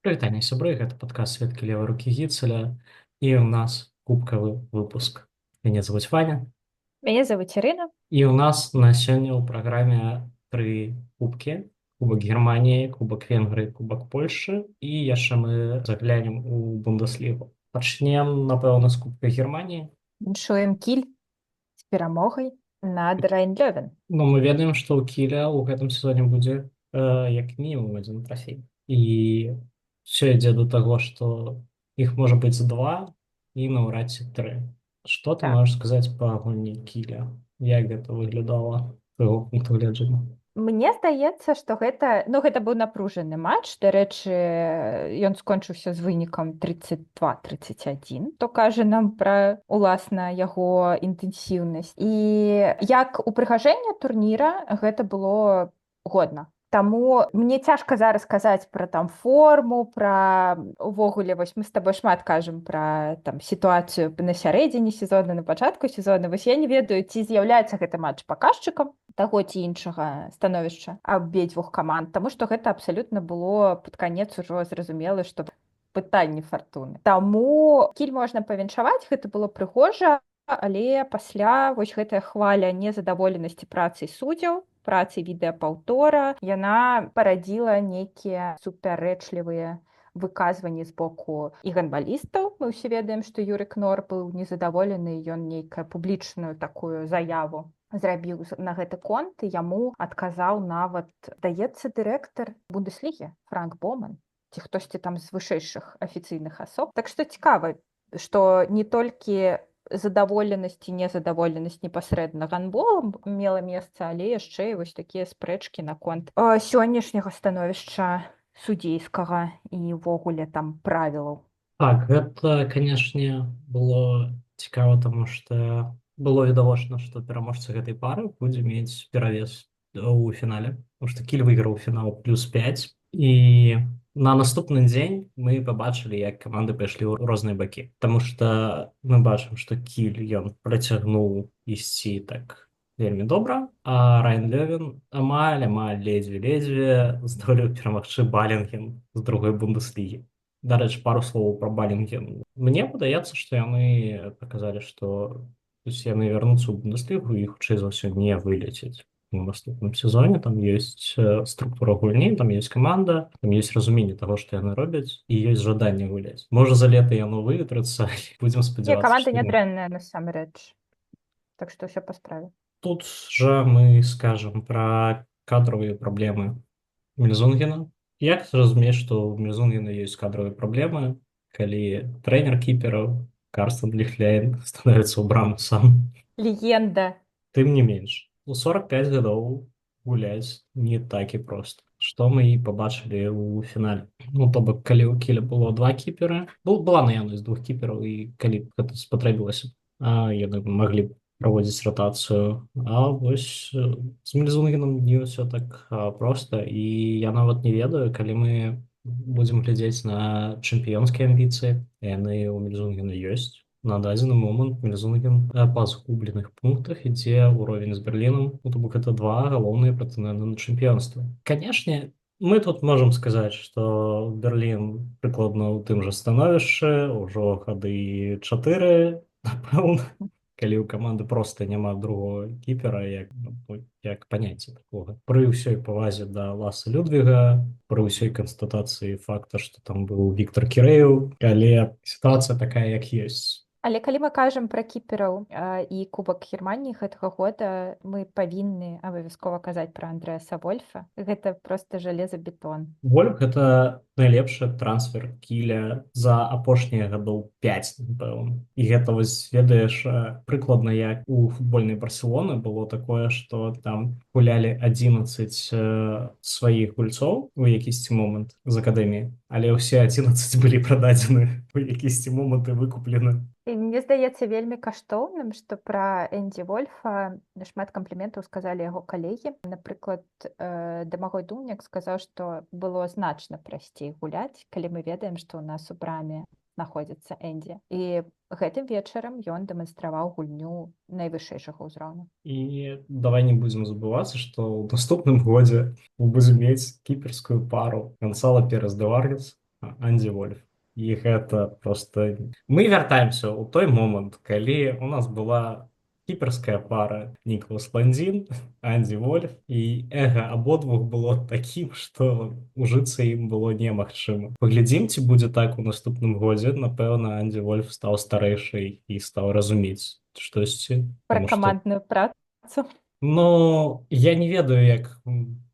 Прывітанне сябры, гэта падкаст сведкі левай рукі Гіцеля і ў нас кубкавы выпуск. Мяне завуць Ваня Меня зовут Ирина. і ў нас на сёння ў праграме тры кубкі: кубак Германіі, кубак Венгрыі, кубак Польшчы і яшчэ мы заглянем у Бундеслігу. Пачнем, напэўна, з кубка Германіі. Віншуем Кіль з перамогай над Рейн-Лёвен. Ну, мы ведаем, што ў Кіля ў гэтым сезоне будзе як мінімум адзін трафей. І все ідзе да таго, што іх можа быць два і наўрад ці тры. Што ты Так. можаш сказаць па гульні Кіля? Як гэта выглядала з твайго пункту гледжання? Мне здаецца, што гэта быў напружаны матч. Дарэчы, ён скончыўся з вынікам 32-31. То кажа нам пра уласна яго інтэнсіўнасць. І як упрыгажэнне турніра гэта было годна. Таму мне цяжка зараз казаць пра там форму, пра увогуле вось мы з табой шмат кажам пра там сітуацыю на сярэдзіне сезона, на пачатку сезона. Вось я не ведаю, ці з'яўляецца гэты матч паказчыкам таго ці іншага становішча абедзвюх каманд, таму што гэта абсалютна было пад канец ужо зразумела, што пытанне фартуны. Таму Кіль можна павіншаваць, гэта было прыгожа, але пасля вось гэтая хваля незадаволенасці працай суддзяў, працы відэапаўтора, яна парадзіла нейкія супярэчлівыя выказванні з боку і гандбалістаў. Мы ўсе ведаем, што Юрик Нор быў незадаволены, ён нейкую публічную такую заяву зрабіў на гэты конт, і яму адказаў нават, здаецца, дырэктар Бундеслігі Франк Боман, ці хтосьці там з вышэйшых афіцыйных асоб. Так што цікава, што не толькі задаволенасць і незадаволенасць непасрэдна гандболам мела месца, але яшчэ і вось такія спрэчкі наконт сённяшняга становішча судзейскага і ўвогуле там правілаў. Так, гэта, канешне, было цікава, таму што было відавочна, што пераможца гэтай пары будзе мець перавес у фінале, тому што Кіль выйграў фінал +5, і на наступны дзень мы пабачылі, як каманды пайшлі ў розныя бакі, таму што мы бачым, што Кіль ён працягнуў ісці так вельмі добра, а Рейн-Лёвен амаль ледзьве здолеў перамагчы Балінген з другой Бундеслігі. Дарэчы, пару словаў пра Балінген. Мне падаецца, што яны паказалі, што яны вярнуцца ў Бундеслігу і хутчэй за ўсё не вылецяць у наступным сезоне. Там ёсць структура гульні, там ёсць каманда, там ёсць разуменне таго, што яны робяць, і ёсць жаданне гуляць. Можа, за лета яно выветрыцца, будзем Не, спадзявацца, каманда што не не. дрэнная насамрэч. Так што ўсё па справе. Тут жа мы скажам пра кадравыя праблемы Мельзунгена. Як зразумець, што ў Мельзунгена ёсць кадравыя праблемы, калі трэнер кіпераў Карстен Ліхляйн становіцца ў браму сам? Легенда. Тым не менш, у 45 гадоў гуляць не так і проста. Што мы і пабачылі ў фінале. Ну, то бок, калі ў Кіля было два кіпера, была наяўнасць двух кіпераў, і калі б гэта спатрэбілася, яны маглі б праводзіць ратацыю. А вось з Мельзунгенам не ўсё так проста, і я нават не ведаю, калі мы будзем глядзець на чэмпіёнскія амбіцыі, яны ў Мельзунгена ёсць. На дадзены момант Мельзунген па згубленых пунктах ідзе ўровень з Берлінам, то бок гэта два галоўныя прэтэндэнты на чэмпіёнства. Канешне, мы тут можам сказаць, што Берлін прыкладна ў тым жа становішчы ўжо гады 4, напэўна, калі ў каманды проста няма другого кіпера, як паняцце такога. Пры ўсёй павазе да Ласа Людвіга, пры ўсёй канстатацыі факта, што там быў Віктор Кірэў, але сітуацыя такая, як ёсць. Але калі мы кажам пра кіпераў і кубак Германіі гэтага года, мы павінны абавязкова казаць пра Андрэаса Вольфа. Гэта проста жалезабетон. Вольф — гэта найлепшы трансфер Кіля за апошнія гадоў 5, напэўна. І гэта вось, ведаеш, прыкладна як у футбольнай Барселоны было такое, што там гулялі 11 сваіх гульцоў у якісьці момант з акадэміі, але ўсе 11 былі прададзены у якісьці момант і выкуплены. І мне здаецца вельмі каштоўным, што пра Энді Вольфа шмат кампліментаў сказалі яго калегі. Напрыклад, Дамагой Думняк сказаў, што было значна прасцей гуляць, калі мы ведаем, што ў нас у браме знаходзіцца Энді. І гэтым вечарам ён дэманстраваў гульню найвышэйшага ўзроўню. І давай не будзем забывацца, што ў наступным годзе мы будзем мець кіперскую пару Гансала Перес де Варгас, Анди Вольф. І гэта просто мы вяртаемся ў той момант, калі у нас была кіперская пара Ніколас Ландзін, Анди Вольф, і эга абодвух было такім, што ужыцца ім было немагчыма. Паглядзім, ці будзе так у наступным годзе. Напэўна, Анди Вольф стаў старэйшай і стаў разумець штосьці, Пра тому што камандную працу. ну, я не ведаю, як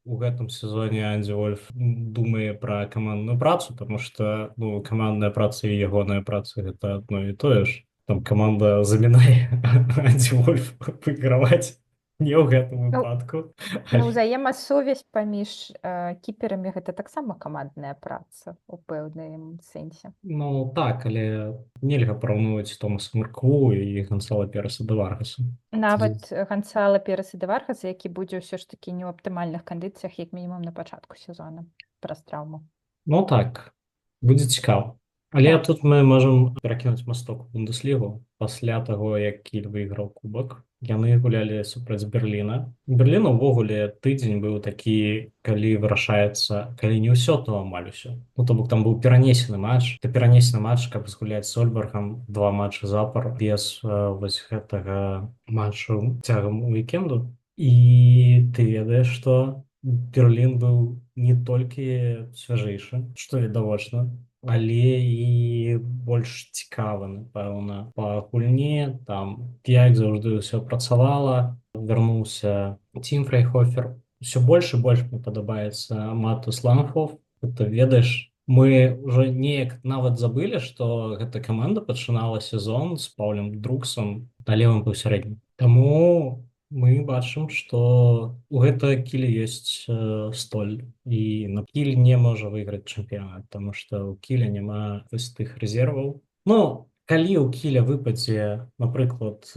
у гэтым сезоне Анди Вольф думае пра камандную працу, тому што ну, камандная праца і ягоная праца гэта адно і тое ж. Там каманда замінае Анди Вольф выйграваць не ў гэтым Ну, выпадку. ну ўзаемасувязь паміж кіперамі гэта таксама камандная праца у пэўным сэнсе. Ну так, але нельга параўноўваць Томаса Мурку і Гансала Переса де Варгаса. Нават Гансала Переса де Варгаса, які будзе ўсё ж такі не ў аптымальных кандыцыях, як мінімум на пачатку сезона праз траўму. Ну так, будзе цікава. Але Так. тут мы можам перакінуць масток у Бундеслігу пасля таго, як Кіль выйграў кубак. Яны гулялі супраць Берліна. Берлін увогуле тыдзень быў такі, калі вырашаецца, калі не ўсё, то амаль усё. Ну то бок там быў перанесены матч. Ты перанесены матч, каб згуляць з Ольбергам 2 матчы запар без вось гэтага матчу цягам уікенду. І ты ведаеш, што Берлін быў не толькі свяжэйшы, што відавочна, але і больш цікавы, напэўна, па гульні. Там як заўжды ўсё працавала, вярнуўся Тім Фрейхофер. Усё больш і больш мне падабаецца Матус Ланхоф. Ты ведаеш, мы ўжо неяк нават забылі, што гэта каманда пачынала сезон з Паўлем Друксам на левым паўсярэднім. Таму мы бачым, што у гэта Кілі ёсць столь, і на Кіль не можа выйграць чэмпіянат, таму што ў Кіля няма вось тых рэзерваў. Ну, калі ў Кіля выпадзе, напрыклад,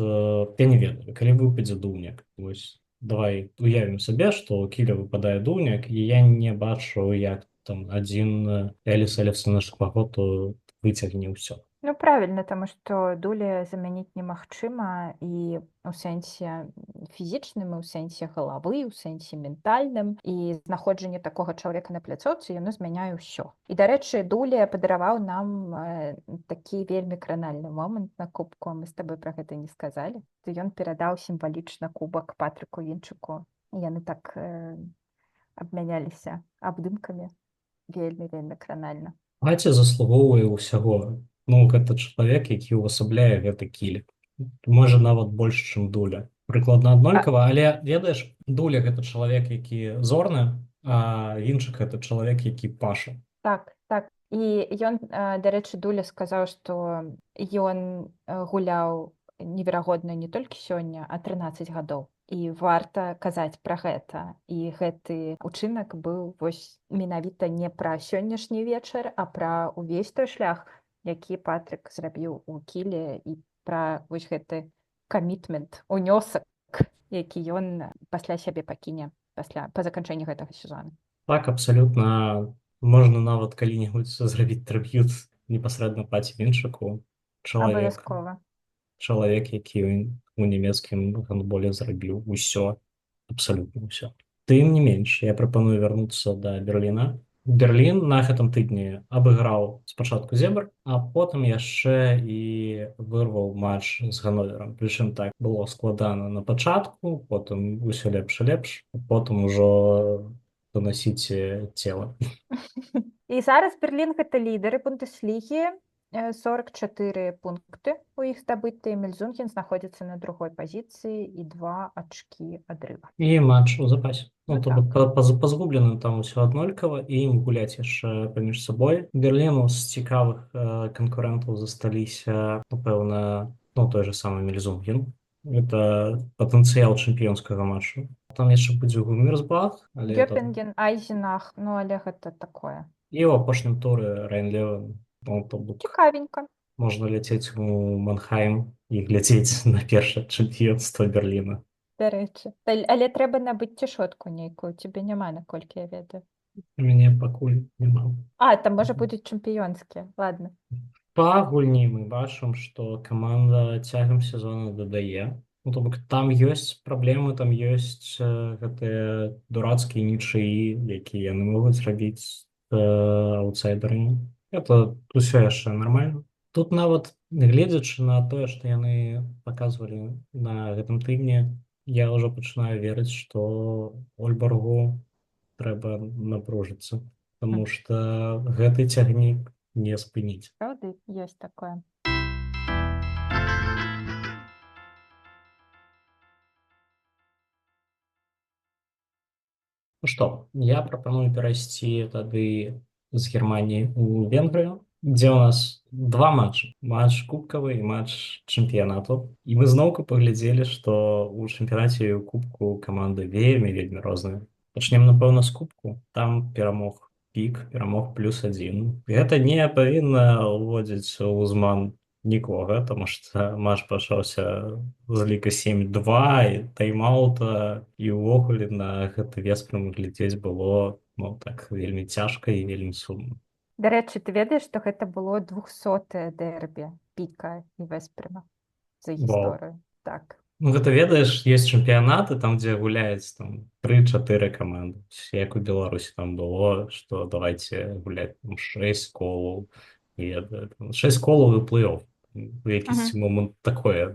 я не ведаю, калі выпадзе Дуняк, вось давай уявім сабе, што ў Кіля выпадае Дуняк, і я не бачу, як там адзін Эліс Эліфсон Шкваготу выцягне ўсё. Ну правільна, таму што Дуля замяніць немагчыма і ў сэнсе фізічным, і ў сэнсе галавы, у сэнсе ментальным, і знаходжанне такога чалавека на пляцоўцы яно змяняе ўсё. І дарэчы, Дуля падараваў нам такі вельмі кранальны момант на кубку, мы з табой пра гэта не сказалі. То ён перадаў сімвалічна кубак Патрыку Вінчуку. І яны так абмяняліся абдымкамі вельмі кранальна. Маці заслугоўвае ўсяго. Ну, гэта чалавек, які ўвасабляе гэты Кіль. Можа, нават больш, чым Дуля. Прыкладна аднолькава, але, ведаеш, Дуля — гэта чалавек, які зорны, а Вінчык — гэта чалавек, які паша. Так. І ён, дарэчы, Дуля сказаў, што ён гуляў неверагодна не толькі сёння, а 13 гадоў. І варта казаць пра гэта. І гэты учынак быў вось менавіта не пра сённяшні вечар, а пра ўвесь той шлях, які Патрык зрабіў у Кіле, і пра вось гэты камітмент, унёсак, які ён пасля сябе пакіне па заканчэнні гэтага сезона. Так, абсалютна. Можна нават калі-небудзь зрабіць трыб'ют непасрэдна Паці Вінчыку. Абавязкова. Чалавек, які у нямецкім гандболе зрабіў усё, абсалютна ўсё. Тым не менш, я прапаную вярнуцца да Берліна. Берлін на гэтым тыдні абыграў спачатку Зебр, а потым яшчэ і вырваў матч з Ганноверам. Прычым так было складана на пачатку, потым усё лепш і лепш, а потым ужо донасіце цела. І зараз Берлін гэта лідары Бундеслігі, 44 пункты у іх здабытыя. Мельзунген знаходзіцца на другой пазіцыі і 2 ачкі адрыва. І матч у запасе. Ну, то па згубленым там усё аднолькава, і ім гуляць яшчэ паміж сабой. Берліну з цікавых канкурэнтаў засталіся, напэўна, той же самы Мельзунген. Гэта патэнцыял чэмпіёнскага матчу. Там яшчэ будзе Гумерсбах, але Гёпенген, Айзенах, ну але гэта такое. І ў апошнім туры Рейн-Левен. Цікавенька. Можна ляцець у Манхайм і глядзець на першае чэмпіёнства Берліна. Дарэчы. Але трэба набыць цішотку нейкую, цябе няма, наколькі я ведаю. У мяне пакуль няма. Там можа будуць чэмпіёнскія. Ладно. Па гульні мы бачым, што каманда цягам сезона дадае. То бок там ёсць праблемы, там ёсць гэтыя дурацкія нічыі, якія яны могуць зрабіць аўтсайдерамі. Это ўсё яшчэ нармальна. Тут нават гледзячы на тое, што яны паказвалі на гэтым тыдні, я ўжо пачынаю верыць, што Ольбаргу трэба напружыцца, Хм, таму што гэты цягнік не спыніць. Праўда, ёсць такое. Ну што, я прапаную перайсці тады з Германіі ў Венгрыю, дзе ў нас два матчы. Матч кубкавы і матч чэмпіянату. І мы зноўку паглядзелі, што ў чэмпіянаце і ў кубку каманды вельмі розныя. Пачнем, напэўна, з кубку. Там перамог пік, перамог +1. Гэта не павінна ўводзіць у ўзман нікога, таму што матч пачаўся з ліка 7-2 і тайм-аута, і ўвогуле на гэты веспрам глядзець было, ну, так вельмі цяжка і вельмі сумна. Дарэчы, ты ведаеш, што гэта было 200 дэрбі піка і веспрыма за Вау. гісторыю. Так. Ну, гэта ведаеш, ёсць чэмпіянаты, там, дзе гуляюць там 3-4 каманды. Як у Беларусі там было, што давайце гуляць там 6 колаў. І 6 колаў і плэй-офф. У якісьці момант такое,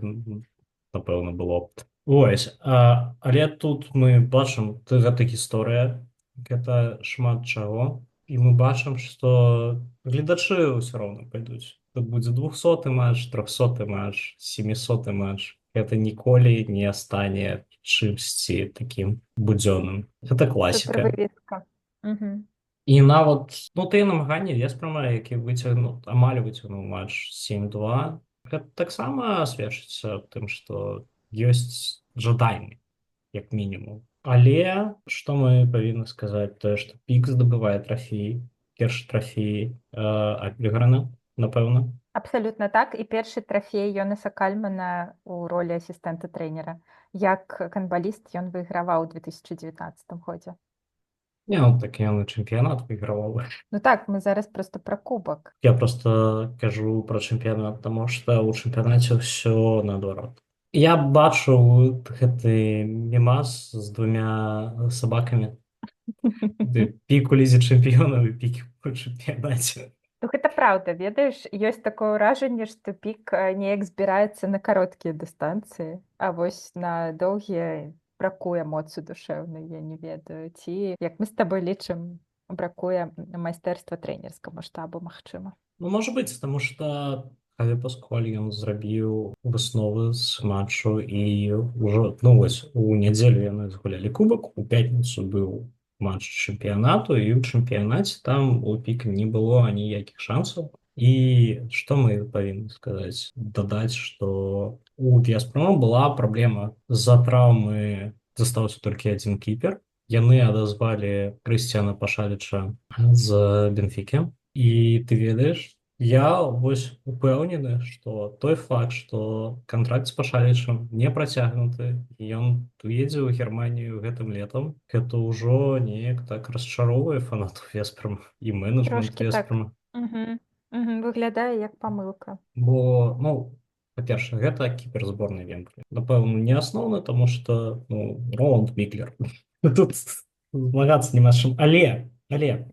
напэўна, было. Ось, але тут мы бачым, гэта гісторыя, гэта шмат чаго. І мы бачым, што гледачы ўсё роўна пайдуць. Тут будзе 200 матч, 300 матч, 700 матч. Гэта ніколі не стане чымсьці такім будзённым. Гэта Супер класіка. вывеска. Угу. І нават, ну, тыя намаганні Веспрама, які выцягнуў, амаль выцягнуў матч 7-2, гэта таксама сведчыцца аб тым, што ёсць жаданне, як мінімум. Але што мы павінны сказаць, тое, што пік здабывае трафеі, першы трафей Апельграна, напэўна. Абсалютна так. І першы трафей Йонаса Кальмана ў ролі асістэнта трэнера. Як канбаліст ён выйграваў у 2019 годзе. Не, ну, так ён і чэмпіянат выйграваў. Ну так, мы зараз проста пра кубак. Я просто кажу пра чэмпіянат, таму што ў чэмпіянаце ўсё наадварот. Я бачу гэты мемас з двумя сабакамі. Пік у лізе чэмпіёнаў і пік у чэмпіянаце. Ну, гэта праўда, ведаеш, ёсць такое ўражанне, што пік неяк збіраецца на кароткія дыстанцыі, а вось на доўгія бракуе моцы душэўнай, я не ведаю. Ці, як мы з табой лічым, бракуе майстэрства трэнерскаму штабу, магчыма. Ну, можа быць, таму што Хаві Паскуаль ён зрабіў высновы з матчу і ўжо, ну вось, у нядзелю яны згулялі кубак, у пятніцу быў матч чэмпіянату, і ў чэмпіянаце там у пік не было аніякіх шансаў. І што мы павінны сказаць? Дадаць, што у Веспрама была праблема з-за траўмы, застаўся толькі адзін кіпер. Яны адазвалі Крысціяна Пашаліча з Бенфікі. І ты ведаеш, я вось упэўнены, што той факт, што кантракт з Пашалічам не працягнуты, і ён уедзе ў Германію гэтым летам, гэта ўжо неяк так расчароўвае фанатаў Веспрама і менеджмент Трошкі так. Веспрама. Выглядае як памылка. Бо, ну, па-першае, гэта кіпер зборнай Венгрыі. Напэўна, не асноўны, таму што, ну, Роланд Міклер. Тут змагацца няма з чым. Але,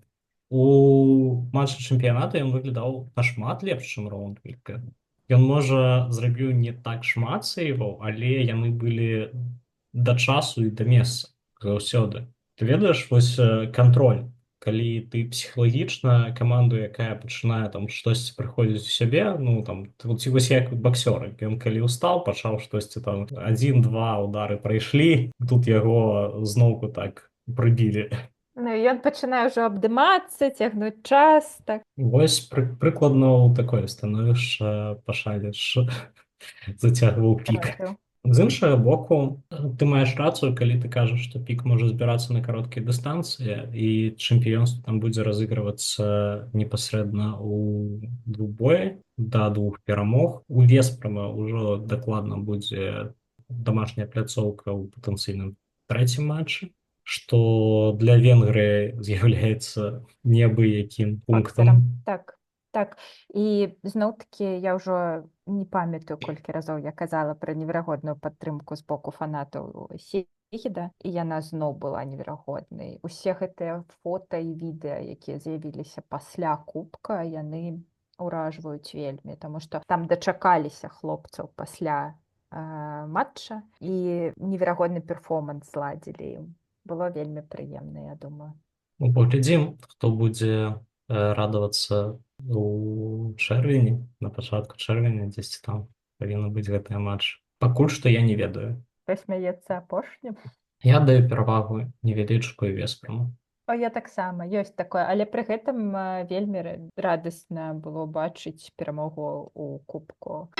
у матчы чэмпіянату ён выглядаў нашмат лепш, чым Роланд Міклер. Ён, можа, зрабіў не так шмат сейваў, але яны былі да часу і да месца заўсёды. Ты ведаеш, вось кантроль, калі ты псіхалагічна каманду, якая пачынае там штосьці прыходзіць у сябе, ну там ці вось як баксёр, ён калі устаў, пачаў штосьці там 1-2 удары прайшлі, тут яго зноўку так прыбілі. Ну, ён пачынае ўжо абдымацца, цягнуць час, так. Вось прыкладна ў такое становішча Пашаліч зацягваў пік. Трапіў. З іншага боку, ты маеш рацыю, калі ты кажаш, што пік можа збірацца на кароткія дыстанцыі і чэмпіёнства там будзе разыгрывацца непасрэдна ў двубоі да 2 перамог. У Веспрама ўжо дакладна будзе дамашняя пляцоўка ў патэнцыйным трэцім матчы, што для Венгрыі з'яўляецца неабыякім пунктам. Так. І зноў-такі я ўжо не памятаю, колькі разоў я казала пра неверагодную падтрымку з боку фанатаў Егіда, і яна зноў была неверагоднай. Усе гэтыя фота і відэа, якія з'явіліся пасля кубка, яны ўражваюць вельмі, таму што там дачакаліся хлопцаў пасля матча і неверагодны перформанс зладзілі ім. Было вельмі прыемна, я думаю. Ну, паглядзім, хто будзе радавацца у чэрвені, на пачатку чэрвеня, дзесьці там павінна быць гэтыя матч. Пакуль што я не ведаю. Хто смяецца апошнім? Я даю перавагу невялічкую веспраму. О, я таксама, ёсць такое, але пры гэтым вельмі радасна было бачыць перамогу ў кубку.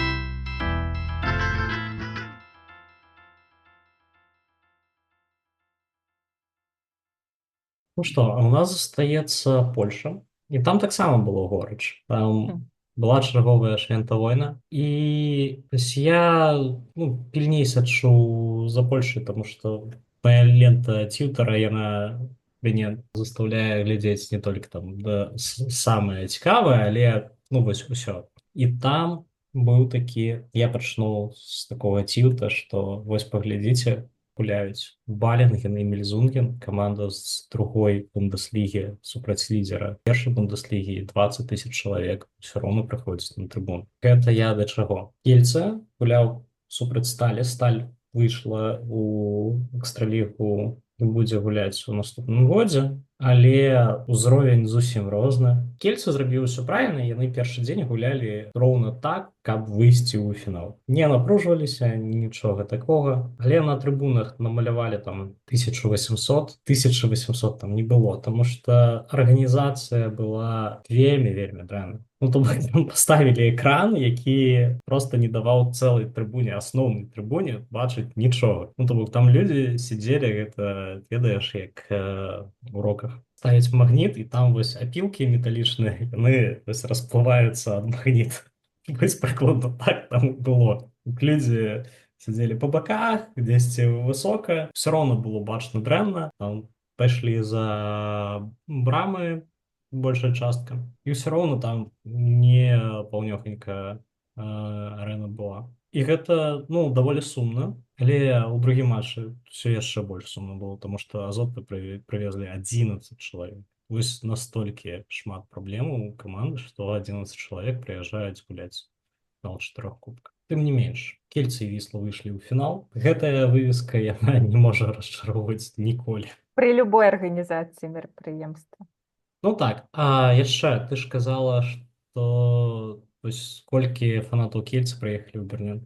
Ну што, а ў нас застаецца Польша, і там таксама было горыч. Там была чарговая лента война, і я пільней сачу за Польшай, таму што моя лента Тьютара, яна мяне заставляе глядзець не толькі там самае цікавае, але вось усё. І там быў такі, я пачну з такога Тьюта, што вось паглядзіце, гуляюць Балінген і Мельзунген, каманда з другой бундеслігі супраць лідера першай бундеслігі, 20 000 чалавек все роўно прыходзіць на трыбун. Гэта я да чаго? Кельце гуляў супраць Сталі. Сталь выйшла у экстралігу і будзе гуляць у наступным годзе, але ўзровень зусім розны. Кельце зрабіў усё правільна, яны першы дзень гулялі роўна так, каб выйсці ў фінал. Не напружваліся, нічога такога, але на трыбунах намалявалі там 1800 там не было, таму што арганізацыя была вельмі дрэнна. То бок паставілі экран, які проста не даваў цэлай трыбуне, асноўнай трыбуне бачыць нічога. То бок там людзі сидзелі, гэта ведаеш, як у уроках ставіць магніт, і там вось апілкі металічныя, яны расплываюцца ад магніта. Вось прыкладна так там было. Людзі сидзелі па баках, дзесьці высока, все роўно было бачна дрэнна. Там пайшлі за брамы большая частка, і ўсё роўна там не паўнёхенькая арэна была. І гэта даволі сумна, але ў другім матчы все яшчэ больш сумна было, таму што Азоты прывезлі 11 чалавек. Вось настолькі шмат праблемаў у каманды, што 11 чалавек прыязджаюць гуляць фінал 4 кубка. Тым не менш, Кельцы і Вісла выйшлі ў фінал. Гэтая вывеска яна не можа расчароўваць ніколі. Пры любой арганізацыі мерапрыемства. Так, а яшчэ ты ж казала, што колькі фанатаў Кельца прыехалі ў Бернін.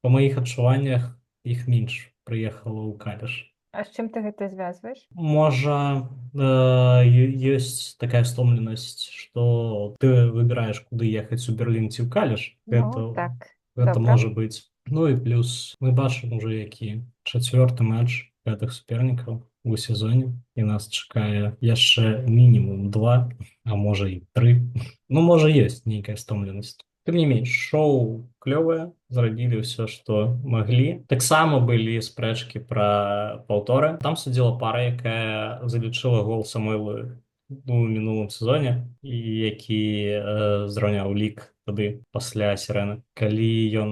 Па маіх адчуваннях іх менш прыехала ў Каліш. А з чым ты гэта звязваеш? Можа, ёсць такая стомленасць, што ты выбіраеш, куды ехаць у Берлін ці ў Каліш. Гэта можа быць. І плюс мы бачым ужо які 4-й матч гэтых супернікаў у сезоне, і нас чакае яшчэ мінімум 2, а можа і 3. Можа ёсць нейкая стомленасць. Тым не менш, шоу клёвае, зрабілі ўсё, што маглі. Таксама былі спрэчкі пра паўторы. Там судзіла пара, якая залічыла гол Самойлу у мінулым сезоне, і які зраўняў лік тады пасля сірэны. Калі ён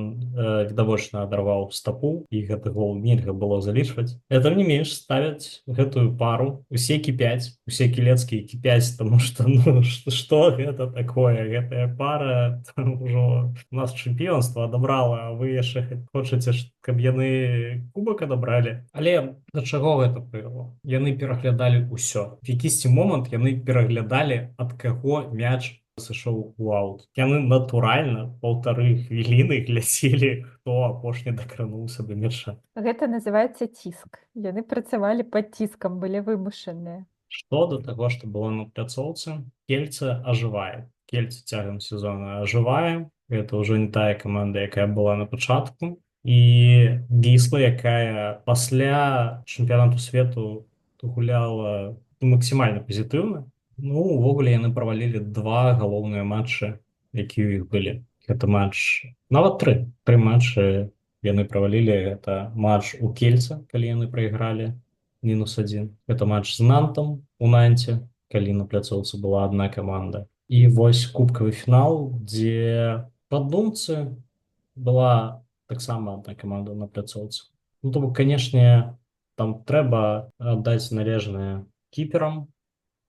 відавочна адарваў стапу, і гэты гол нельга было залічваць. Тым не менш, ставяць гэтую пару. Усе кіпяць, усе кілецкія кіпяць, таму што што гэта такое? Гэтая пара ўжо у нас чэмпіёнства адабрала, а вы яшчэ хочаце, каб яны кубак адабралі. Але да чаго гэта прывяло? Яны пераглядалі ўсё. В якісьці момант яны пераглядалі, ад каго мяч сышоў у аут. Яны натуральна 1,5 хвіліны глядзелі, хто апошні дакрануўся да мяча. Гэта называецца ціск. Яны працавалі пад ціскам, былі вымушаныя. Што да таго, што было на пляцоўцы, Кельце ажывае. Кельце цягам сезона ажывае. Гэта ўжо не тая каманда, якая была на пачатку. І Вісла, якая пасля чэмпіянату свету гуляла максімальна пазітыўна. Увогуле яны правалілі 2 галоўныя матчы, якія ў іх былі. Гэта матч, нават 3 матчы яны правалілі. Гэта матч у Кельце, калі яны прайгралі -1. Гэта матч з Нантам у Нанце, калі на пляцоўцы была адна каманда. І вось кубкавы фінал, дзе па думцы была таксама одна команда на пляцоўцы. То бок, канешне, Там трэба аддаць належнае кіперам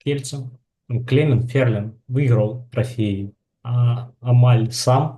кельцам. Клемент Ферлин выйграў трафей амаль сам.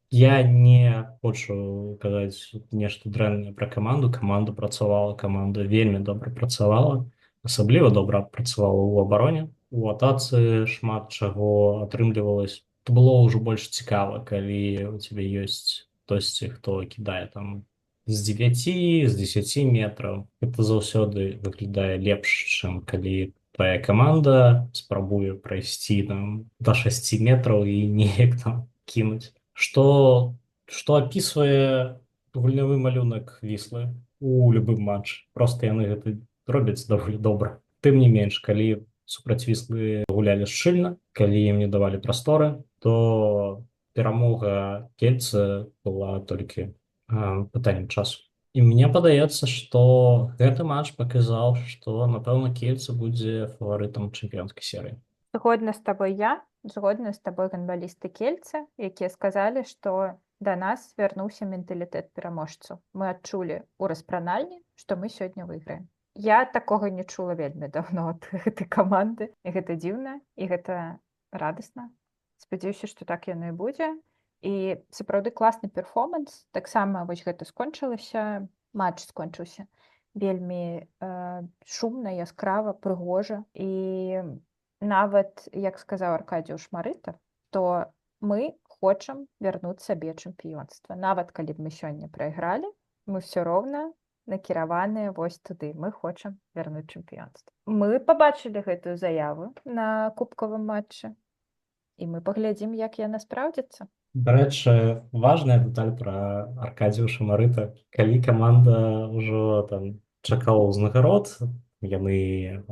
Я не хочу казаць нешта дрэннае пра каманду. Каманда працавала, каманда вельмі добра працавала, асабліва добра працавала ў абароне. У атацы шмат чаго атрымлівалось. То было ўжо больш цікава, калі у тебе ёсць хтосьці, хто кідае там з 9, з 10 метраў. Это заўсёды выглядае лепш, чым калі твоя команда спрабуе прайсці там до 6 метраў і неяк там кінуць. Што апісвае гульнявы малюнак Віслы у любым матчы. Просто яны гэта робяць даволі добра. Тым не менш, калі супраць Віслы гулялі шчыльна, калі ім не давалі прасторы, то перамога кельца была толькі пытаннем часу. І мне падаецца, што гэты матч паказаў, што, напэўна, кельца будзе фаварытам чэмпіёнскай серыі. Згодна з табой я, згодна з табой гандбалісты кельца, якія сказалі, што да нас вярнуўся менталітэт пераможцу. Мы адчулі ў распранальні, што мы сёння выйграем. Я такога не чула вельмі даўно ад гэтай каманды. І гэта дзіўна, і гэта радасна. Спадзяюся, што так яно і будзе. І сапраўды класны перформанс. Таксама вось гэта скончылася, матч скончыўся вельмі шумна, яскрава, прыгожа. І нават, як сказаў Аркадзіуш Марыта, то мы хочам вярнуць сабе чэмпіёнства. Нават калі б мы сёння прайгралі, мы ўсё роўна накіраваныя вось туды. Мы хочам вярнуць чэмпіёнства. Мы пабачылі гэтую заяву на кубкавым матчы, і мы паглядзім, як яна спраўдзіцца. Дарэчы, важная дэталь пра Аркадзіуша Марыта. Калі каманда ўжо там чакала ўзнагарод, яны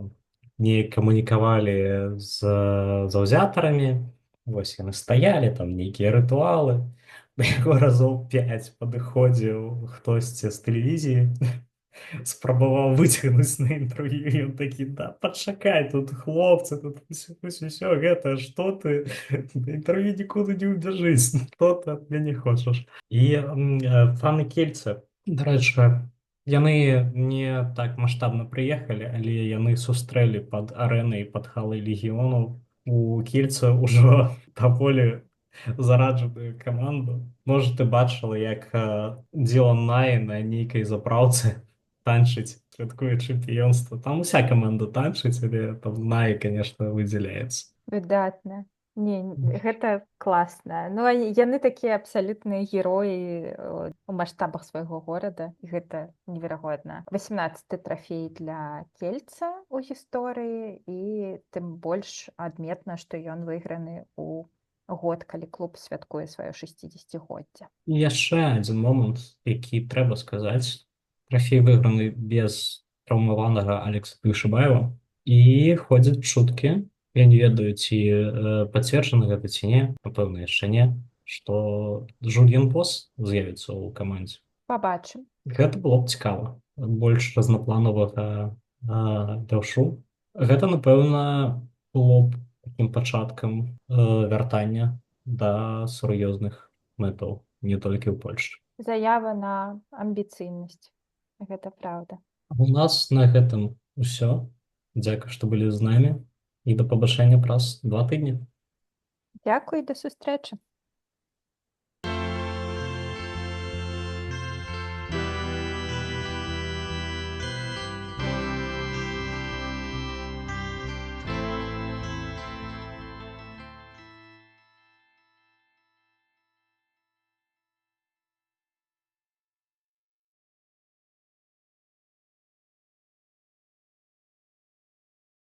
не камунікавалі з заўзятарамі, вось яны стаялі, там нейкія рытуалы. Да яго разоў 5 падыходзіў хтосьці з тэлевізіі, спрабаваў выцягнуць на інтэрв'ю, ён такі: да пачакай, тут хлопцы, тут усё гэта, што ты інтэрв'ю нікуды не ўбяжыць, што ты ад мяне хочаш. І фаны кельца, дарэчы, яны не так маштабна прыехалі, але яны сустрэлі пад арэнай, пад халай легіёнаў у кельца ўжо даволі зараджаную каманду. Можа, ты бачыла, як Дзілан Най на нейкай запраўцы танчыць, святкуе чэмпіёнства. Там уся каманда танчыць, але там Най, конечно, выдзяляецца. Выдатна. Не, гэта класна. Ну, яны такія абсалютныя героі у маштабах свайго горада, і гэта неверагодна. 18-ы трафей для кельца ў гісторыі, і тым больш адметна, што ён выйграны ў год, калі клуб святкуе сваё 60-годдзе. І яшчэ адзін момант, які трэба сказаць. Трафей выйграны без траўмаванага Алекса Тышыбаева, і ходзяць чуткі, я не ведаю, ці пацверджана гэта ці не, напэўна, яшчэ не, што Жульен Бос з'явіцца ў камандзе. Пабачым. Гэта было б цікава. Больш разнапланавага даўшу. Гэта, напэўна, было б такім пачаткам вяртання да сур'ёзных мэтаў, не толькі ў Польшчы. Заява на амбіцыйнасць. Гэта праўда. У нас на гэтым усё. Дзякуй, што былі з намі, і да пабачэння праз 2 тыдні. Дзякуй, да сустрэчы.